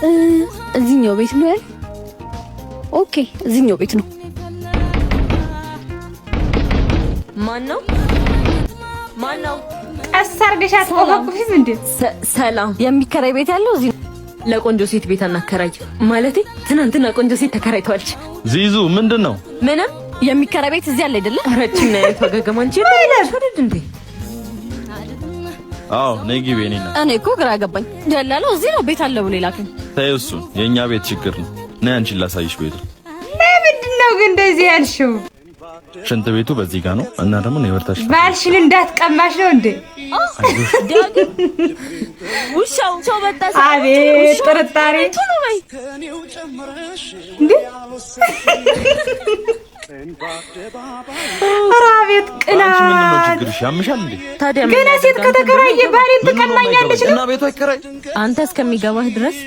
እዚህኛው ቤት ነው ያለ? ኦኬ እዚህኛው ቤት ነው። ማን ነው? አሳርገሽ አትቆፋቁፊም እንዴ? ሰላም። የሚከራይ ቤት ያለው እዚህ ነው። ለቆንጆ ሴት ቤት አናከራይ። ማለቴ ትናንትና ቆንጆ ሴት ተከራይቷለች። ዚዙ ምንድነው? ምንም የሚከራይ ቤት እዚህ አለ አይደለ? ረጅም ነው ተገገማንቺ አይደል እንዴ? አዎ ነይ ግቢ። እኔ እኮ ግራ ገባኝ። ደላላው እዚህ ነው ቤት አለ ብሎ ይላከኝ። ተይው እሱን፣ የኛ ቤት ችግር ነው። ነይ አንቺን ላሳይሽ ቤቱ። ለምንድን ነው ግን እንደዚህ ያልሽው? ሽንት ቤቱ በዚህ ጋር ነው እና ደግሞ ነው ወርታሽ። ባልሽን እንዳትቀማሽ ነው እንዴ? ውሻው ሰው በጣሳ። አቤት ጥርጣሬ እንዴ! አቤት ቅናት! ያምሻል እንዴ? ታዲያ ገና ሴት ከተከራየ ባሌን ትቀማኛለች ነው? እና ቤቱ አይከራይ አንተ እስከሚገባህ ድረስ